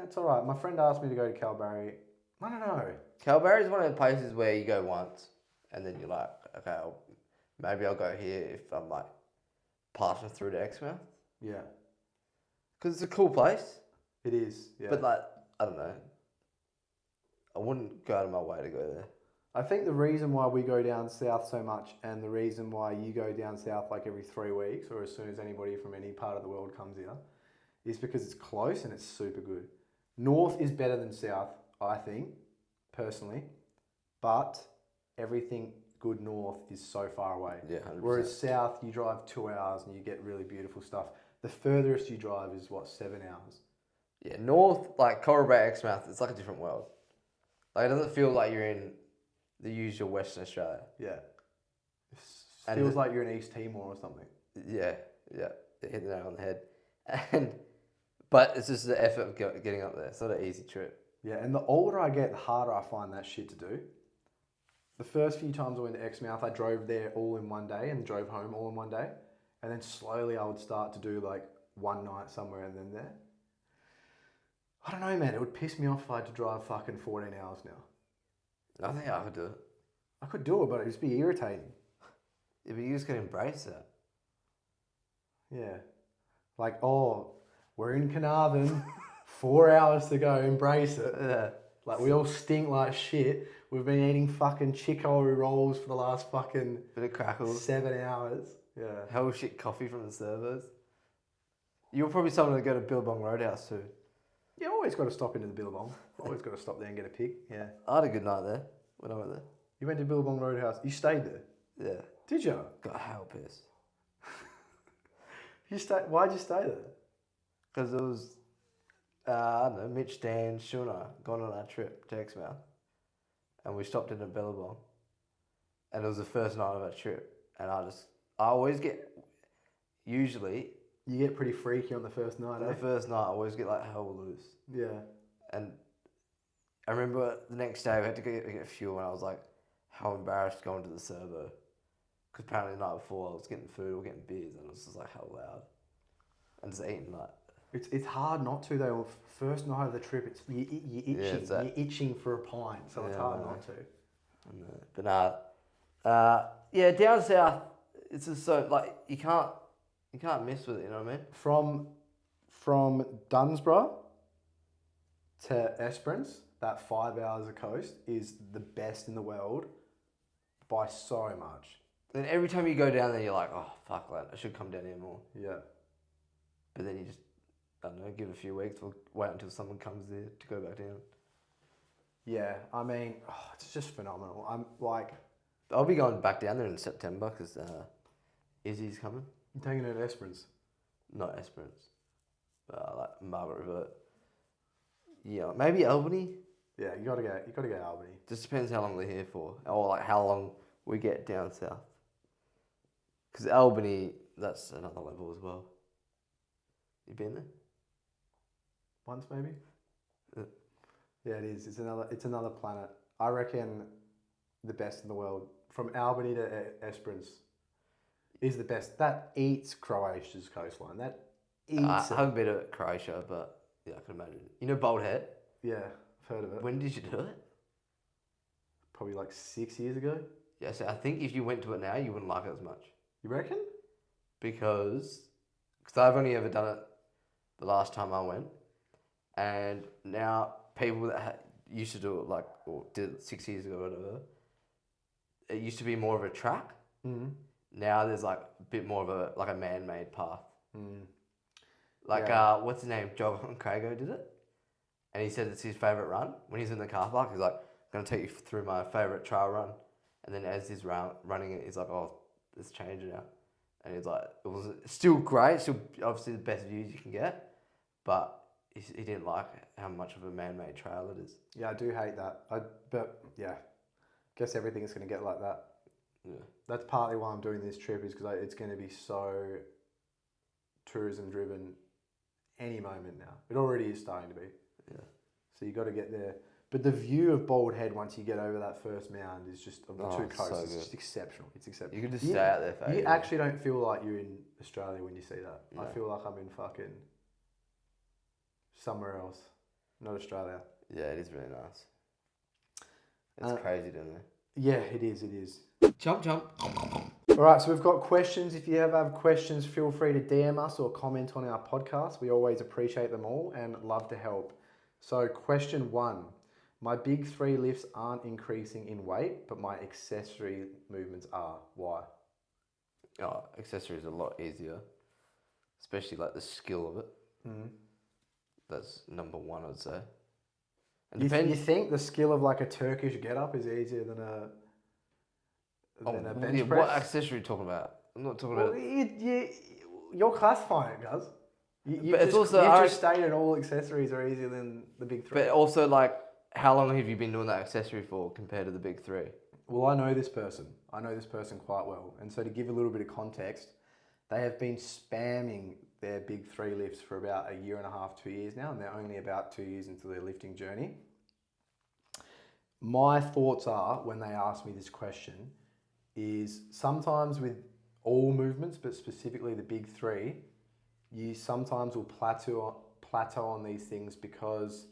It's alright. My friend asked me to go to Calbarry. I don't know. Calbarry is one of the places where you go once and then you're like, okay, maybe I'll go here if I'm like passing through to Exmouth. Yeah. Because it's a cool place. It is, yeah. But like, I don't know. I wouldn't go out of my way to go there. I think the reason why we go down south so much and the reason why you go down south like every 3 weeks or as soon as anybody from any part of the world comes here is because it's close and it's super good. North is better than south, I think, personally. But everything good north is so far away. Yeah, 100%. Whereas south, you drive 2 hours and you get really beautiful stuff. The furthest you drive is, 7 hours? Yeah, north, like Coral Bay, Exmouth, it's like a different world. Like, it doesn't feel like you're in the usual Western Australia. Yeah. It And feels like you're in East Timor or something. Yeah, they hit the nail on the head. But it's just the effort of getting up there. It's not an easy trip. Yeah, and the older I get, the harder I find that shit to do. The first few times I went to Exmouth, I drove there all in one day and drove home all in one day. And then slowly I would start to do like one night somewhere and then there. I don't know, man. It would piss me off if I had to drive fucking 14 hours now. I think I could do it. I could do it, but it'd just be irritating. Yeah, but you just gotta embrace that. Yeah. Like, oh, we're in Carnarvon, 4 hours to go, embrace it. Yeah. Like, we all stink like shit. We've been eating fucking chicory rolls for the last fucking... Bit of crackles. 7 hours. Yeah. Hell shit coffee from the servos. You're probably someone to go to Billabong Roadhouse too. Yeah, always got to stop into the Billabong. Always got to stop there and get a pick. Yeah. I had a good night there when I went there. You went to Billabong Roadhouse. You stayed there? Yeah. Did you? Got hell pissed. Why'd you stay there? Because it was, I don't know, Mitch, Dan, Shuna gone on our trip to Exmouth. And we stopped in a Billabong. And it was the first night of our trip. And I always get, usually... You get pretty freaky on the first night, The first night I always get like hell loose. Yeah. And I remember the next day we had to get fuel and I was like, how embarrassed going to the servo. Because apparently the night before I was getting food or getting beers and it was just like hell loud. And just eating like... It's hard not to though. First night of the trip, you're itching. Yeah, you're itching for a pint, so it's hard not to. I know. But yeah, down south, it's just so, like, you can't mess with it, you know what I mean? From Dunsborough to Esperance, that 5 hours of coast is the best in the world by so much. Then every time you go down there, you're like, oh, fuck, lad, I should come down here more. Yeah. But then you just, I don't know, give it a few weeks, we'll wait until someone comes there to go back down. Yeah, I mean, it's just phenomenal. I'm like... I'll be going back down there in September because Izzy's coming. I'm taking her to Esperance. Not Esperance. Like Margaret River. Yeah, maybe Albany. Yeah, you gotta go Albany. Just depends how long we're here for, or like how long we get down south. Because Albany, that's another level as well. You been there? Once maybe. Yeah, it is. It's another planet. I reckon the best in the world. From Albany to Esperance is the best. That eats Croatia's coastline. That eats I haven't been to Croatia, but yeah, I can imagine. You know Bald Head? Yeah, I've heard of it. When did you do it? Probably like 6 years ago. Yeah, so I think if you went to it now, you wouldn't like it as much. You reckon? Because I've only ever done it the last time I went. And now people that used to do it like, or did it 6 years ago or whatever, it used to be more of a track. Mm-hmm. Now there's like a bit more of a man-made path. Mm. Like, what's his name? John Crago did it. And he said it's his favourite run. When he's in the car park, he's like, I'm going to take you through my favourite trail run. And then as he's running it, he's like, oh, it's changing now. And he's like, it was still great, still obviously the best views you can get. But he didn't like how much of a man-made trail it is. Yeah, I do hate that. But yeah, guess everything's going to get like that. Yeah. That's partly why I'm doing this trip, is because it's going to be so tourism driven any moment now. It already is starting to be. Yeah. So you got to get there. But the view of Bald Head once you get over that first mound is just, of the two it's coasts, so it's good. just exceptional. It's exceptional. You can just stay out there for You ages. actually don't feel like you're in Australia when you see that. No. I feel like I'm in fucking somewhere else, not Australia. Yeah, it is really nice. It's crazy, doesn't it? Yeah, it is. It is. Jump. All right, so we've got questions. If you ever have questions, feel free to DM us or comment on our podcast. We always appreciate them all and love to help. So question 1. My big 3 lifts aren't increasing in weight, but my accessory movements are. Why? Oh, accessory is a lot easier, especially like the skill of it. Mm. That's number 1, I'd say. And You think the skill of like a Turkish get-up is easier than a bench press? What accessory are you talking about? I'm not talking Well, about... you're classifying it, Guz. But it's also... You've just stated all accessories are easier than the big 3. But also, like, how long have you been doing that accessory for compared to the big 3? Well, I know this person. I know this person quite well. And so to give a little bit of context, they have been spamming their big 3 lifts for about 1.5 years, 2 years now, and they're only about 2 years into their lifting journey. My thoughts are, when they ask me this question, is sometimes with all movements, but specifically the big 3, you sometimes will plateau on these things because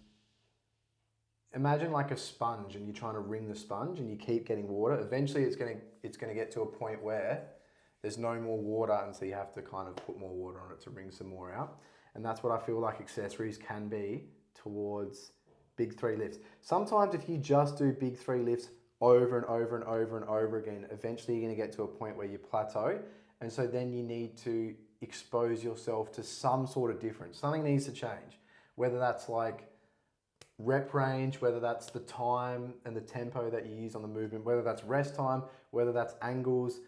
imagine like a sponge and you're trying to wring the sponge and you keep getting water. Eventually it's going to get to a point where there's no more water, and so you have to kind of put more water on it to wring some more out. And that's what I feel like accessories can be towards big 3 lifts. Sometimes if you just do big 3 lifts over and over and over and over again, eventually you're going to get to a point where you plateau. And so then you need to expose yourself to some sort of difference. Something needs to change, whether that's like rep range, whether that's the time and the tempo that you use on the movement, whether that's rest time, whether that's angles,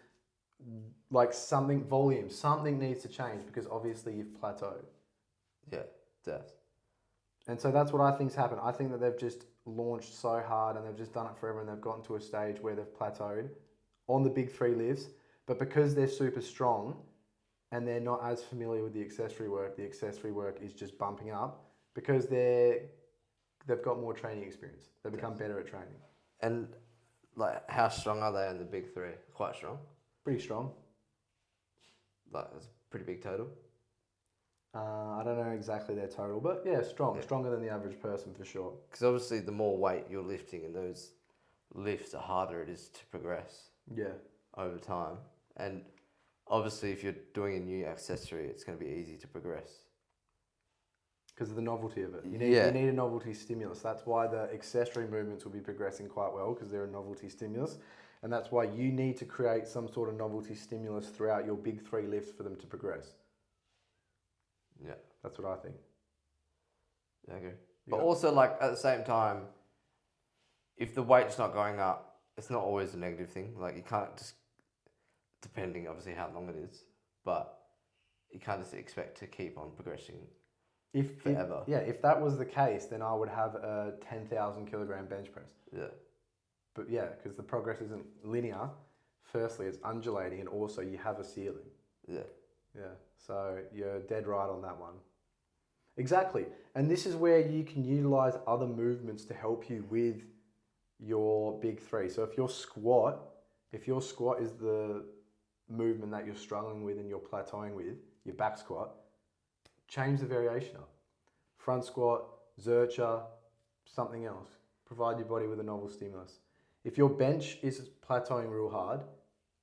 like something, volume, something needs to change because obviously you've plateaued. Yeah, death. And so that's what I think's happened. I think that they've just launched so hard and they've just done it forever and they've gotten to a stage where they've plateaued on the big 3 lifts, but because they're super strong and they're not as familiar with the accessory work is just bumping up because they've got more training experience. They've become better at training. And like, how strong are they in the big 3? Quite strong. Pretty strong. Like, it's a pretty big total. I don't know exactly their total, but yeah, strong. Yeah. Stronger than the average person for sure. Because obviously the more weight you're lifting in those lifts, the harder it is to progress. Yeah. Over time. And obviously if you're doing a new accessory, it's going to be easy to progress. Because of the novelty of it. You need a novelty stimulus. That's why the accessory movements will be progressing quite well, because they're a novelty stimulus. And that's why you need to create some sort of novelty stimulus throughout your big 3 lifts for them to progress. Yeah. That's what I think. Yeah, I agree. But also, like, at the same time, if the weight's not going up, it's not always a negative thing. Like, you can't just, depending obviously how long it is, but you can't just expect to keep on progressing forever. If that was the case, then I would have a 10,000 kilogram bench press. Yeah. But yeah, because the progress isn't linear. Firstly, it's undulating, and also you have a ceiling. Yeah. Yeah. So you're dead right on that one. Exactly. And this is where you can utilize other movements to help you with your big 3. So if your squat is the movement that you're struggling with and you're plateauing with, your back squat, change the variation up. Front squat, zercher, something else. Provide your body with a novel stimulus. If your bench is plateauing real hard,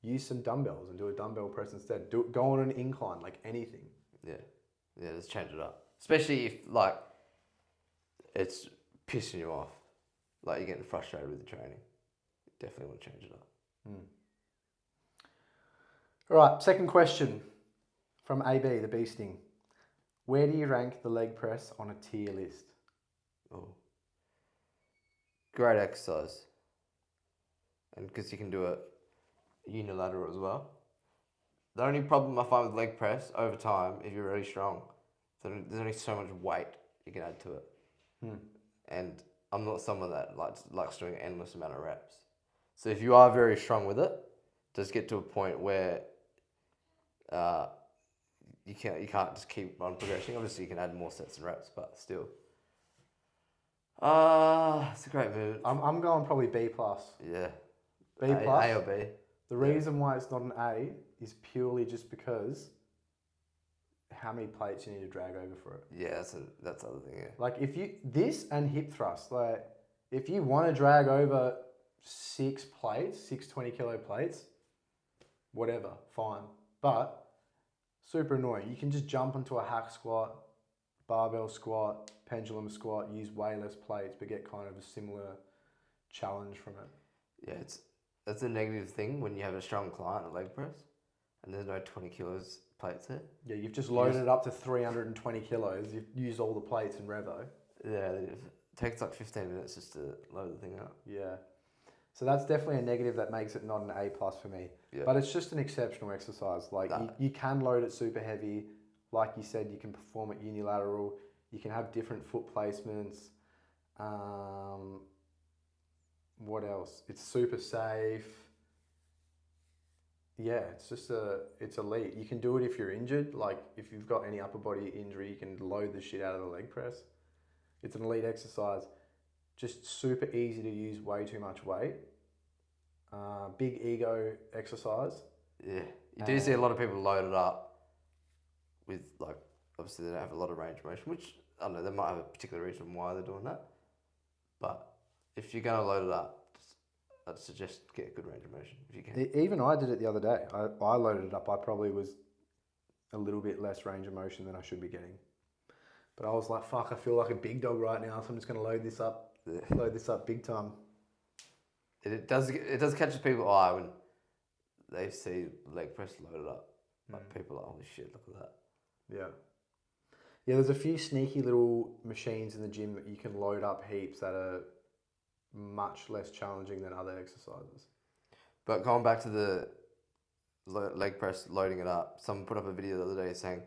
use some dumbbells and do a dumbbell press instead. Go on an incline, like anything. Yeah. Yeah, just change it up. Especially if, like, it's pissing you off. Like, you're getting frustrated with the training. You definitely want to change it up. All right, second question from AB, the Bee Sting. Where do you rank the leg press on a tier list? Oh. Great exercise. And because you can do it unilateral as well. The only problem I find with leg press over time, if you're really strong, there's only so much weight you can add to it. Hmm. And I'm not someone that likes doing an endless amount of reps. So if you are very strong with it, just get to a point where you can't just keep on progressing. Obviously, you can add more sets and reps, but still. It's a great move. I'm going probably B plus. Yeah. B plus. A or B. The reason why it's not an A is purely just because how many plates you need to drag over for it. Yeah, that's the other thing. Yeah. Like if you this and hip thrust, like if you want to drag over 6 plates, 6 20-kilo plates, whatever, fine. But super annoying. You can just jump into a hack squat, barbell squat, pendulum squat, use way less plates, but get kind of a similar challenge from it. Yeah, that's a negative thing when you have a strong client at leg press, and there's no 20 kilos plates there. Yeah, you've just loaded it up to 320 kilos. You've used all the plates in Revo. Yeah, it takes like 15 minutes just to load the thing up. Yeah. So that's definitely a negative that makes it not an A plus for me. Yeah. But it's just an exceptional exercise. Like you can load it super heavy. Like you said, you can perform it unilateral. You can have different foot placements. What else? It's super safe. Yeah, it's elite. You can do it if you're injured. Like if you've got any upper body injury, you can load the shit out of the leg press. It's an elite exercise. Just super easy to use, way too much weight. Big ego exercise. Yeah, you do see a lot of people load it up with, like, obviously they don't have a lot of range of motion, which, I don't know, they might have a particular reason why they're doing that. But if you're going to load it up, I'd suggest get a good range of motion if you can. Even I did it the other day. I loaded it up. I probably was a little bit less range of motion than I should be getting. But I was like, fuck, I feel like a big dog right now, so I'm just going to load this up. Yeah. Load this up big time. It does catch people's eye when they see leg press loaded up. Like people are like, holy shit, look at that. Yeah. Yeah, there's a few sneaky little machines in the gym that you can load up heaps that are much less challenging than other exercises. But going back to the leg press, loading it up, someone put up a video the other day saying,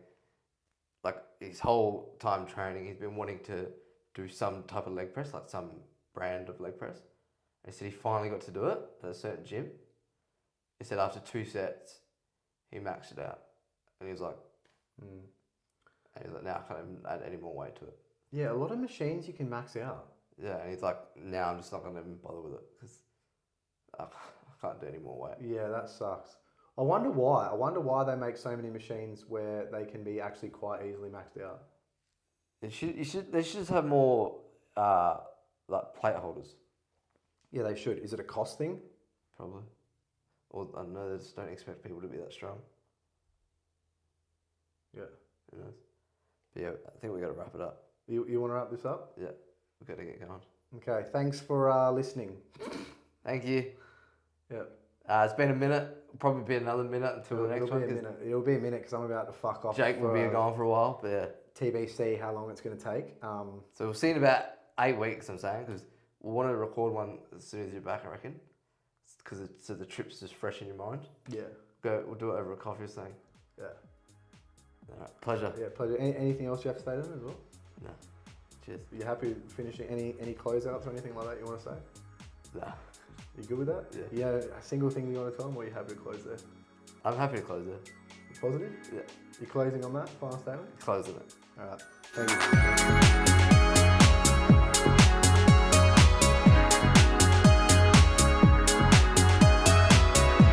like, his whole time training, he's been wanting to do some type of leg press, like some brand of leg press. And he said he finally got to do it at a certain gym. He said after 2 sets, he maxed it out. And he was like, and he's like, now I can't even add any more weight to it. Yeah, a lot of machines you can max out. Yeah, and he's like, now I'm just not going to even bother with it because I can't do any more weight. Yeah, that sucks. I wonder why. I wonder why they make so many machines where they can be actually quite easily maxed out. They should just have more like plate holders. Yeah, they should. Is it a cost thing? Probably. Or I don't know, they just don't expect people to be that strong. Yeah. Who knows? But yeah, I think we got to wrap it up. You want to wrap this up? Yeah, we've got to get going. Okay, thanks for listening. Thank you. Yeah. It's been a minute. Probably be another minute until the next one. It'll be a minute because I'm about to fuck off. Jake will be gone for a while, but yeah. TBC, how long it's going to take. So we'll see in about 8 weeks, I'm saying, because we'll want to record one as soon as you're back, I reckon. Because so the trip's just fresh in your mind. Yeah. We'll do it over a coffee or something. Yeah. All right, pleasure. Yeah, pleasure. Anything else you have to say to them as well? No. Cheers. Are you happy with finishing? Any closeouts or anything like that you want to say? Nah. You good with that? Yeah. Yeah. A single thing you want to tell them, or are you happy to close there? I'm happy to close there. You positive? Yeah. You're closing on that final statement? Closing it. All right. Thank you.